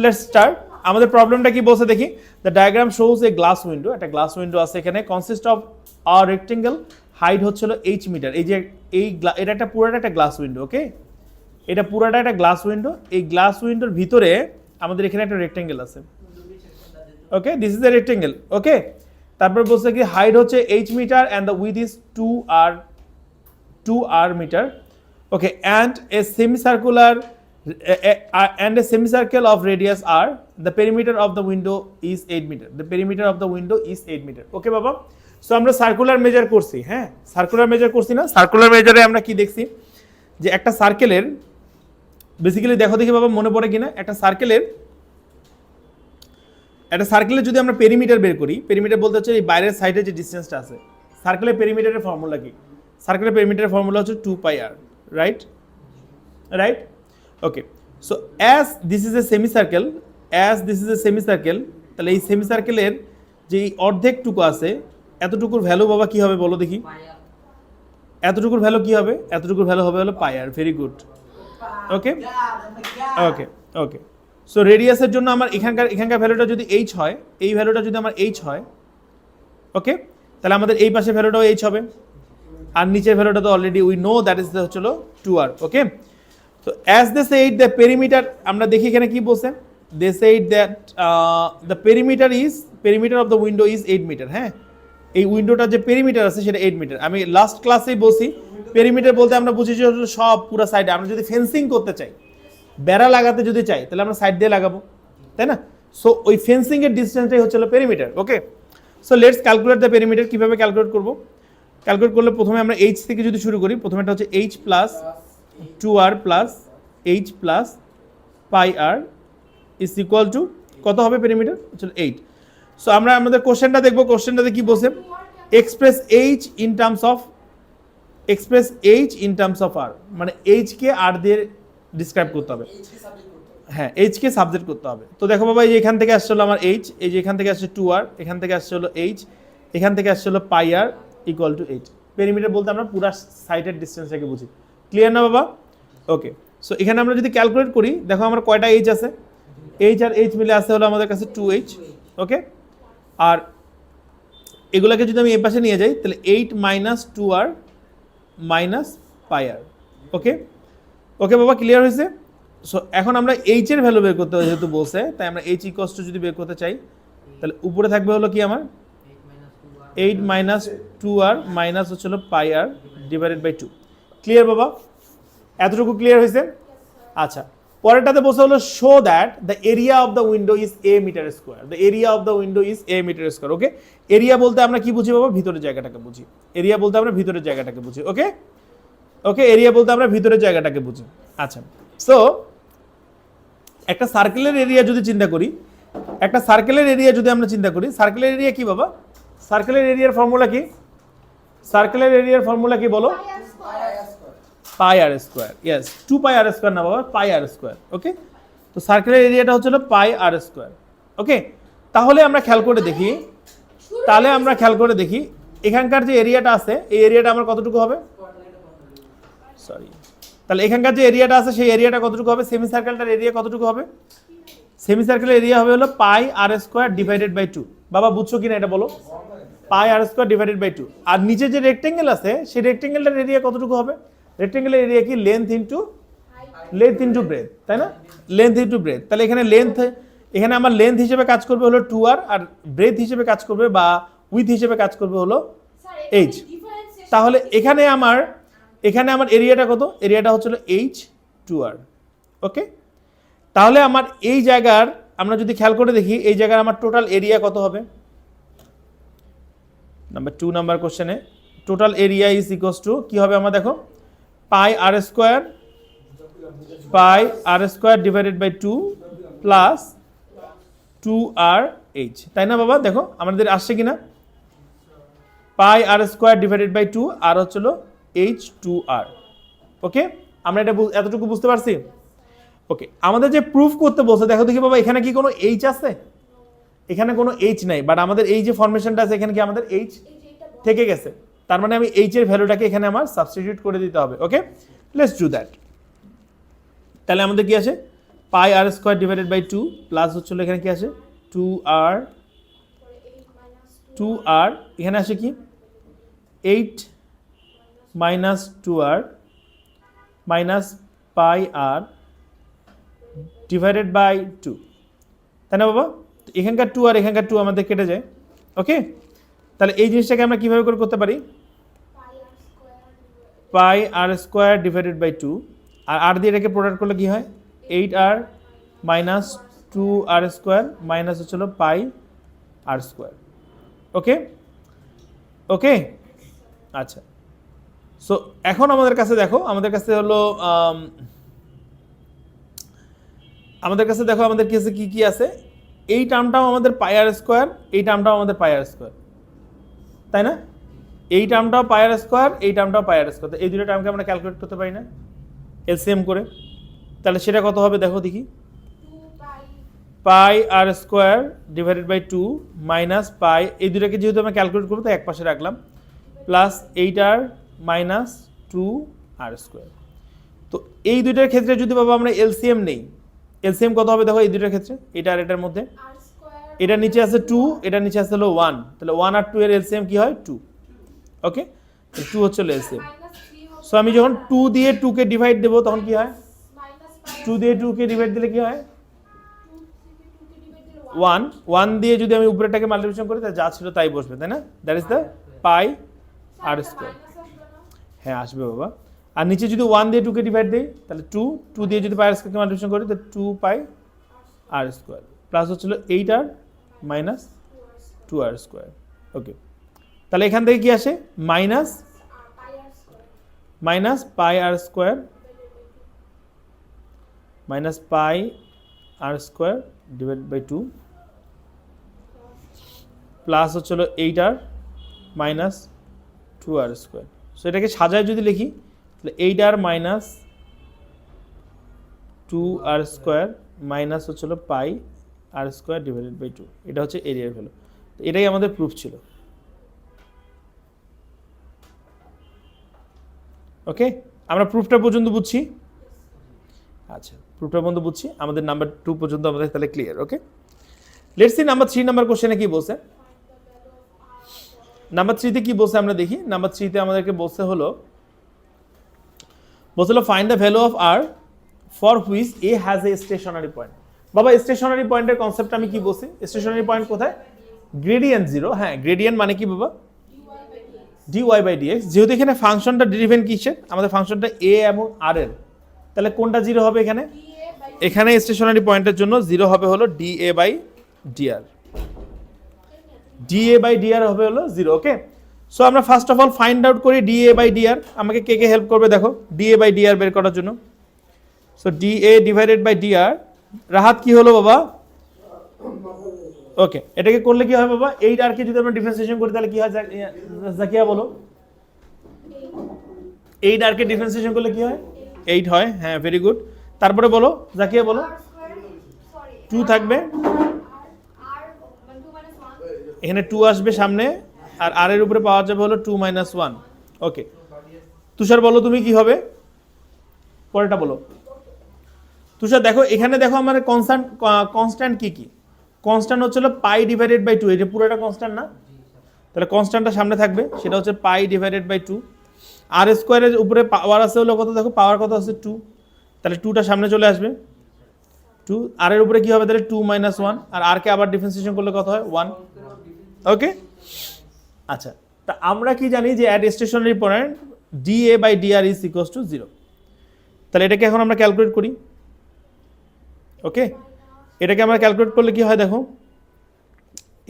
Let's start. আমাদের প্রবলেমটা কি বলছে দেখি। The diagram shows a glass window, একটা গ্লাস উইন্ডো আছে এখানে, consist of a rectangle, height হচ্ছিল এইচ মিটার। এই যে এটা একটা পুরোটা একটা গ্লাস উইন্ডো, ওকে, এটা পুরোটা একটা গ্লাস উইন্ডো। এই গ্লাস উইন্ডোর ভিতরে আমাদের এখানে একটা রেক্টেঙ্গেল আছে, okay, this is a rectangle, okay. তারপর বলছে কি হাইট হচ্ছে H metre and the width is 2r metre, okay, and a semicircle of radius r. The perimeter of the window is 8 meter. The perimeter of the window is 8 meter. Okay বাবা, so আমরা circular measure করছি, হ্যাঁ circular measure করছি না। Circular মেজারে আমরা কি দেখছি যে একটা সার্কেলের বেসিক্যালি দেখো দেখি বাবা মনে পড়ে কিনা, একটা সার্কেলের যদি আমরা পেরিমিটার বের করি, পেরিমিটার বলতে হচ্ছে এই বাইরের সাইডে যে ডিসটেন্সটা আছে। সার্কেলের পেরিমিটারের ফর্মুলা কি? সার্কেলের পেরিমিটারের ফর্মুলা হচ্ছে 2πr, right? Okay, so as this is A semicircle, তাহলে এই সেমিসার্কেলের যে অর্ধেকটুকু আছে এতটুকুর ভ্যালু বাবা কি হবে বলো দেখি? এতটুকুর ভ্যালু কি হবে? এতটুকুর ভ্যালু হবে হলো πr। ভেরি গুড, ওকে ওকে ওকে। সো রেডিয়াসের জন্য আমার এখানকার ভ্যালুটা যদি h হয়, এই ভ্যালুটা যদি আমার h হয়, ওকে, তাহলে আমাদের এই পাশে ভ্যালুটাও h হবে, আর নিচের ভ্যালুটা তো already we know that is হচ্ছিল 2r, ওকে। তো as they said the perimeter, আমরা দেখি এখানে কি বলছে, they said that the perimeter of the window is 8 metre. হ্যাঁ, এই উইন্ডোটার যে পেরিমিটার আছে সেটা 8 মিটার। আমি লাস্ট ক্লাসেই বলছি পেরিমিটার বলতে আমরা বুঝি যে সব পুরো সাইডে। আমরা যদি ফেন্সিং করতে চাই, বেড়া লাগাতে যদি চাই, তাহলে আমরা সাইড দিয়ে লাগাবো, তাই না? সো ওই ফেন্সিং এর ডিসটেন্সটাই হচ্ছে perimeter, okay. So let's calculate the perimeter. কিভাবে ক্যালকুলেট করব? ক্যালকুলেট করলে প্রথমে আমরা h থেকে যদি শুরু করি, প্রথমেটা হচ্ছে h plus 2r plus h plus πr is equal to কত হবে পেরিমিটার? হচ্ছে 8। সো আমরা আমাদের কোশ্চেনটা দেখবো। কোশ্চেনটাতে কি বলছে? Express h in terms of r, মানে h কে r দিয়ে ডিসক্রাইব করতে হবে। হ্যাঁ, h কে সাবজেক্ট করতে হবে। তো দেখো বাবা, এই যে এখান থেকে আসছে হলো আমার h, এই যে এখান থেকে আসছে 2r, এখান থেকে আসছে হলো h, এখান থেকে আসছে হলো πr ইকুয়াল টু 8। পেরিমিটার বলতে আমরা পুরো সাইডের ডিসটেন্সটাকে বুঝি। ক্লিয়ার না বাবা? ওকে, সো এখানে আমরা যদি ক্যালকুলেট করি, দেখো আমার কয়টা h আছে? h আর h মিলে আসছে হলো আমাদের কাছে 2h, ওকে। আর এগুলোকে যদি আমি এই পাশে নিয়ে যাই, তাহলে 8 মাইনাস 2r মাইনাস πr, ওকে ওকে বাবা, ক্লিয়ার হয়েছে? সো এখন আমরা h এর ভ্যালু বের করতে হবে যেহেতু বলছে, তাই আমরা h ইকুয়ালস টু যদি বের করতে চাই, তাহলে উপরে থাকবে হলো কি আমার 8 মাইনাস 2r মাইনাস হচ্ছে হলো πr ডিভাইডেড বাই 2। ক্লিয়ার বাবা? এতটুকু ক্লিয়ার হয়েছে? আচ্ছা, পরেরটাতে বলছে হলো show that the area of the window is a metre square. The area of the window is a metre square, okay. Area বলতে আমরা কি বুঝি বাবা? ভিতরের জায়গাটাকে বুঝি। এরিয়া বলতে আমরা ভিতরের জায়গাটাকে বুঝি, ওকে ওকে। এরিয়া বলতে আমরা ভিতরের জায়গাটাকে বুঝি। আচ্ছা, সো একটা সার্কেলের এরিয়া যদি চিন্তা করি, সার্কেলের এরিয়া কি বাবা? সার্কেলের এরিয়ার ফর্মুলা কি? সার্কেলের এরিয়ার ফর্মুলা কি বলো? πr square. Yes, 2πr square না বাবা, πr স্কয়ার, ওকে। তো সার্কেলের এরিয়াটা হচ্ছে πr স্কয়ার, ওকে। তাহলে আমরা খেয়াল করে দেখি এখানকার যে এরিয়াটা আছে, এই এরিয়াটা আমার কতটুকু হবে? সরি, তাহলে এখানকার যে এরিয়াটা আছে সেই এরিয়াটা কতটুকু হবে? সেমি সার্কেলটার এরিয়া কতটুকু হবে? সেমি সার্কেলের এরিয়া হবে হলো πr স্কয়ার ডিভাইডেড বাই 2। বাবা বুঝছো কিনা এটা বলো? πr square divided by 2। আর নিচে যে রেক্টেঙ্গেল আছে সেই রেক্টেঙ্গেলটার এরিয়া কতটুকু হবে? রেক্টেঙ্গেলের এরিয়া কি? লেন্থ ইনটু ব্রেথ, তাই না? Length into breadth. তাহলে এখানে আমার লেন্থ হিসেবে কাজ করবে হলো 2r, আর ব্রেথ হিসেবে কাজ করবে বা উইথ হিসেবে কাজ করবে হলো h। তাহলে এখানে আমার এরিয়াটা কত? এরিয়াটা হচ্ছে h 2r, ওকে। তাহলে আমার এই জায়গার, আমরা যদি খেয়াল করে দেখি, এই জায়গার আমার টোটাল এরিয়া কত হবে? নাম্বার 2 নাম্বার কোশ্চেনে total area is equals two কি হবে? আমার দেখো πr square divided by 2 plus 2rh, তাই না বাবা? দেখো আমাদের আসছে কিনা? πr স্কয়ার ডিভাইডেড বাই 2 আর হচ্ছিল h2r, ওকে। আমরা এটা এতটুকু বুঝতে পারছি, ওকে। আমাদের যে প্রুফ করতে বলছে, দেখো দেখি বাবা, এখানে কি কোনো h আছে? এখানে কোনো h নাই, বাট আমাদের এই যে ফরমেশনটা আছে এখানে কি আমাদের h থেকে গেছে। তার মানে আমি h এর ভ্যালুটাকে এখানে আমার সাবস্টিটিউট করে দিতে হবে, ওকে। Let's do that. তাহলে আমাদের কি আছে? Pi R square divided by 2 plus হচ্ছিল এখানে কি আসে 2r, এখানে আসে কি 8 minus 2r minus pi r divided by 2, তাই না বাবা? এখানকার 2 আর এখানকার 2 আমাদের কেটে যায়। ওকে, তাহলে এই জিনিসটাকে আমরা কিভাবে করে করতে পারি, পাই আর স্কোয়ার ডিভাইডেড বাই 2, আর আর দিয়ে এটাকে প্রোডাক্ট করলে কি হয় 8r minus 2r square minus হচ্ছিল পাই আর স্কোয়ার। ওকে ওকে, আচ্ছা। সো এখন আমাদের কাছে দেখো, আমাদের কাছে হলো আমাদের কাছে দেখো আমাদের কাছে কি কি আছে, এই টার্মটাও আমাদের পাই আর স্কোয়ার, এই টার্মটাও আমাদের পাই আর স্কোয়ার, তাই না? এই টার্মটাও পাই আর স্কোয়ার, এই টার্মটাও পাই আর স্কোয়ার, এই দুটো টার্মকে আমরা ক্যালকুলেট করতে পারি না এলসিএম করে? তাহলে সেটা কত হবে দেখো দেখি, pi R square divided by 2 minus pi, এই দুটোকে যেহেতু আমরা ক্যালকুলেট করবো তাই এক পাশে রাখলাম, plus 8r minus 2r square. তো এই দুইটার ক্ষেত্রে যদি বাবা আমরা এলসিএম নেই, এলসিএম কত হবে দেখো এই দুইটার ক্ষেত্রে, এটা আর এটার মধ্যে, এটা নিচে আছে 2, এটা নিচে আছে হলো 1, তাহলে 1 আর 2 এর এলসিএম কি হয় 2। ওকে, 2 হচ্ছে এলসিএম। সো আমি যখন 2 দিয়ে 2 কে ডিভাইড দেবো তখন কি হয়, 2 দিয়ে 2 কে ডিভাইড দিলে কি হয় 1 দিয়ে যদি আমি উপরেটাকে মাল্টিপ্লিকেশন করি তাহলে যা ছিল তাই বসবে, তাই না? That is the pi R square. হ্যাঁ আসবে বাবা। আর নিচে যদি 1 দিয়ে 2 কে ডিভাইড দেই তাহলে 2 দিয়ে যদি পাই আর স্কোয়ারকে মাল্টিপ্লিকেশন করি তাহলে 2 পাই আর স্কোয়ার প্লাস হচ্ছিল 8r মাইনাস 2r স্কোয়ার। ওকে, তাহলে এখান থেকে কি আসে minus pi R square minus pi R square divided by 2 plus হচ্ছিল 8r minus 2r square. So এটাকে সাজায় যদি লিখি তাহলে 8r minus 2r square minus হচ্ছিল পাই আর স্কোয়ার ডিভাইডেড বাই 2, এটা হচ্ছে এরিয়ার ভ্যালু। তো এটাই আমাদের প্রুফ ছিল। ওকে, আমরা প্রুফটা পর্যন্ত বুঝছি। আচ্ছা, প্রুফটা পর্যন্ত বুঝছি, আমাদের নাম্বার 2 পর্যন্ত আমাদের তাহলে clear. Okay, let's see number 3 number কোশ্চেনে কি বলছে। নাম্বার 3 তে কি বলছে আমরা দেখি। নাম্বার 3 তে আমাদেরকে বলছে হলো find the value of r for which A has a stationary point. বাবা স্টেশনারি পয়েন্টের কনসেপ্ট আমি কি বলছি, স্টেশনারি পয়েন্ট কোথায়, গ্রেডিয়েন্ট 0। হ্যাঁ, গ্রেডিয়েন্ট মানে কি বাবা, dy বাই dx। যেহেতু এখানে ফাংশনটা ডেরিভেন কিসের, আমাদের ফাংশনটা a এবং r এর, তাহলে কোনটা 0 হবে এখানে, এখানে স্টেশনারি পয়েন্টের জন্য 0 হবে হলো dA by dr, dA by dr হবে হলো 0। ওকে, সো আমরা first of all find out করি dA বাই dr। আমাকে কে কে হেল্প করবে দেখো dA বাই dr বের করার জন্য। So dA divided by dr, Rahat কি হলো বাবা, ওকে এটাকে করলে কি হয় বাবা, 8r কে যদি আমরা ডিফারেন্সিয়েশন করি তাহলে কি হয় জাকিয়া বলো, 8r কে ডিফারেন্সিয়েশন করলে কি হয় 8 হয়। হ্যাঁ ভেরি গুড, তারপরে বলো জাকিয়া বলো 2 থাকবে, এখানে 2 আসবে সামনে, আর r এর উপরে পাওয়া যাবে হলো 2 মাইনাস 1। ওকে, তুষার বলো তুমি কি হবে, পরেরটা বলো। তুষার দেখো এখানে দেখো আমার কনস্ট্যান্ট কি কি, কনস্ট্যান্ট হচ্ছিল পাই ডিভাইডেড বাই 2, এটা পুরোটা কনস্ট্যান্ট না, তাহলে কনস্ট্যান্টটা সামনে থাকবে, সেটা হচ্ছে পাই ডিভাইডেড বাই 2। আর স্কোয়ারের উপরে পাওয়ার আছে হলো কত দেখো, পাওয়ার কত আছে 2, তাহলে 2টা সামনে চলে আসবে 2, আর এর উপরে কি হবে তাহলে 2 মাইনাস 1, আর আর কে আবার ডিফারেন্সিয়েশন করলে কত হয় 1। ওকে, আচ্ছা, তা আমরা কি জানি যে at stationary point dA by dr is equals to 0। তাহলে এটাকে এখন আমরা ক্যালকুলেট করি। ওকে, এটাকে আমরা ক্যালকুলেট করলে কি হয় দেখো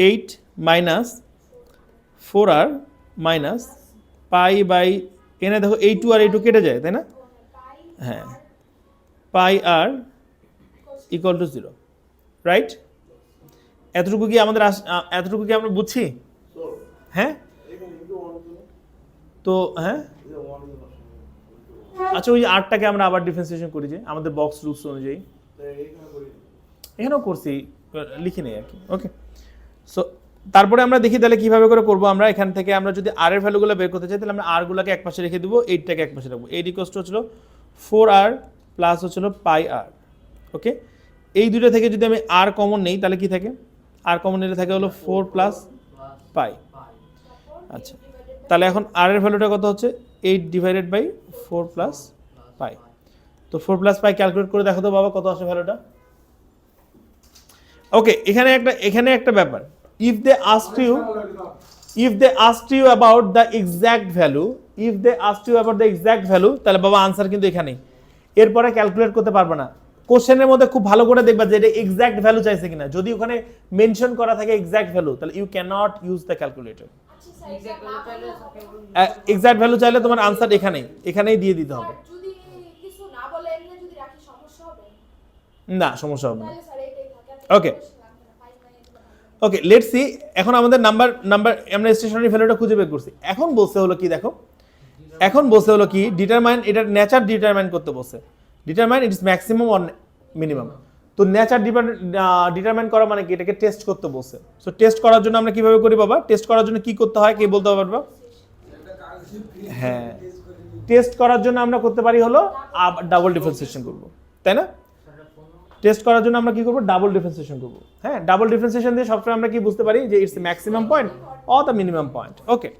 8 minus 4r minus pi by, এখানে দেখো এই 2 আর এই 2 কেটে যায় তাই না, হ্যাঁ পাই আর ইকুয়াল টু 0, রাইট? এতটুকু কি আমাদের এতটুকু কি আমরা বুঝছি? হ্যাঁ, তো হ্যাঁ আচ্ছা, ওই আরটাকে আমরা আবার ডিফারেন্সিয়েশন করি যে আমাদের বক্স রুলস অনুযায়ী, এখানেও করছি, লিখি নেই আর কি। ওকে, সো তারপরে আমরা দেখি তাহলে কিভাবে করে করবো। আমরা এখান থেকে আমরা যদি আর এর ভ্যালুগুলো বের করতে চাই তাহলে আমরা আর গুলোকে এক পাশে রেখে দেবো, 8টাকে এক পাশে রাখবো। 8 ইকুয়ালস টু হচ্ছিল 4r প্লাস হচ্ছিল পাই আর। ওকে, এই দুটো থেকে যদি আমি আর কমন নেই তাহলে কি থাকে, আর কমন নিলে থাকে হলো 4 প্লাস পাই। আচ্ছা তাহলে এখন আর এর ভ্যালুটা কত হচ্ছে 8 ডিভাইডেড বাই 4 প্লাস পাই। তো 4 প্লাস পাই ক্যালকুলেট করে দেখো তো বাবা কত আসে ভ্যালুটা। ওকে, এখানে একটা ব্যাপার, if they asked you about the exact value, তাহলে বাবা আনসার কিন্তু এখানেই, এরপরে ক্যালকুলেট করতে পারবে না। কোশ্চেনের মধ্যে খুব ভালো করে দেখবা যে এটা এক্সাক্ট ভ্যালু চাইছে কিনা, যদি ওখানে মেনশন করা থাকে এক্সাক্ট ভ্যালু তাহলে you can not use the calculator. Exact value চাইলে তোমার আনসার এখানেই দিয়ে দিতে হবে। না সমস্যা হবে না। ওকে ওকে লেটস সি, এখন আমাদের নাম্বার আমরা স্টেশনারি ভ্যালুটা খুঁজে বের করছি। এখন বলছে হলো কি দেখো, ডিটারমাইন, এটা নেচার ডিটারমাইন করতে বলছে, determine it's maximum or minimum. তো নেচার ডিটারমাইন করা মানে কি, এটাকে টেস্ট করতে বলছে। সো টেস্ট করার জন্য আমরা কিভাবে করি বাবা, টেস্ট করার জন্য কি করতে হয় কে বলতে পারবা? হ্যাঁ, টেস্ট করার জন্য আমরা করতে পারি হলো ডাবল ডিফারেন্সিয়েশন করব, তাই না? টেস্ট করার জন্য আমরা কি করব, ডাবল ডিফারেন্সিয়েশন করব। হ্যাঁ, ডাবল ডিফারেন্সিয়েশন দিয়ে সবসময় আমরা কি বুঝতে পারি যে it's maximum point or the minimum point. Okay,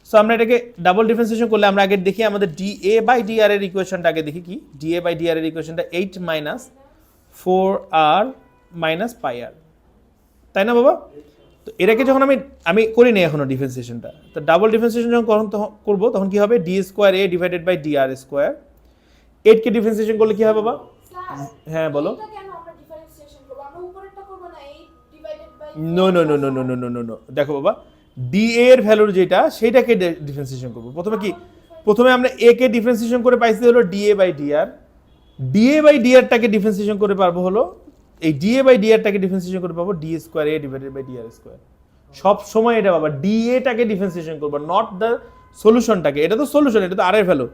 so আমরা এটাকে ডাবল ডিফারেন্সিয়েশন করলে আমরা আগে দেখি আমাদের dA বাই dr এর ইকুয়েশনটা আগে দেখি কি, dA বাই dr এর ইকুয়েশনটা 8 মাইনাস 4r মাইনাস পাই আর, তাই না বাবা? তো এটাকে যখন আমি করি নি এখনো ডিফারেন্সিয়েশনটা, তো ডাবল ডিফারেন্সিয়েশন যখন করব তখন কি হবে, d square a divided by dr square. 8 কে ডিফারেন্সিয়েশন করলে কি হবে বাবা? হ্যাঁ বলো। নো, দেখো বাবা, dA এর ভ্যালুর যেটা সেটাকে ডিফারেন্সিয়েশন করব। প্রথমে আমরা a কে ডিফারেন্সিয়েশন করে পাইছি হলো dA বাই dr টাকে ডিফারেন্সিয়েশন করে পারবো হলো এই dA বাই dr টাকে ডিফারেন্সিয়েশন করে পাবো d square a divided by dr square. সব সময় এটা বাবা dA টাকে ডিফারেন্সিয়েশন করব, নট দ্য সলিউশনটাকে। এটা তো সলিউশন, এটা তো r এর ভ্যালু,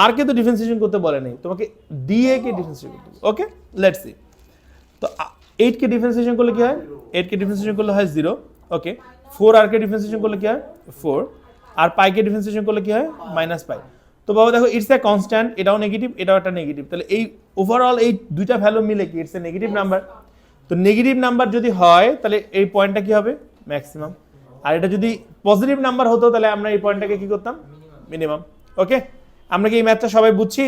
r কে তো ডিফারেন্সিয়েশন করতে বলে নাই, তোমাকে dA কে ডিফারেন্সিয়েশন করতে হবে। ওকে লেটস সি, তো 8 কে ডিফারেন্সিয়েশন করলে কি হয়, 8 কে ডিফারেন্সিয়েশন করলে হয় 0। ওকে, 4r কে ডিফারেন্সিয়েশন করলে কি হয় 4, আর পাই কে ডিফারেন্সিয়েশন করলে কি হয় মাইনাস পাই। তো বাবা দেখো ইটস এ কনস্ট্যান্ট, এটাও নেগেটিভ এটাও একটা নেগেটিভ, তাহলে এই ওভারঅল এই দুইটা ভ্যালু মিলে কি ইটস এ নেগেটিভ নাম্বার। তো নেগেটিভ নাম্বার যদি হয় তাহলে এই পয়েন্টটা কি হবে, ম্যাক্সিমাম। আর এটা যদি পজিটিভ নাম্বার হতো তাহলে আমরা এই পয়েন্টটাকে কি করতাম, মিনিমাম। ওকে, আমরা কি এই ম্যাথটা সবাই বুঝছি?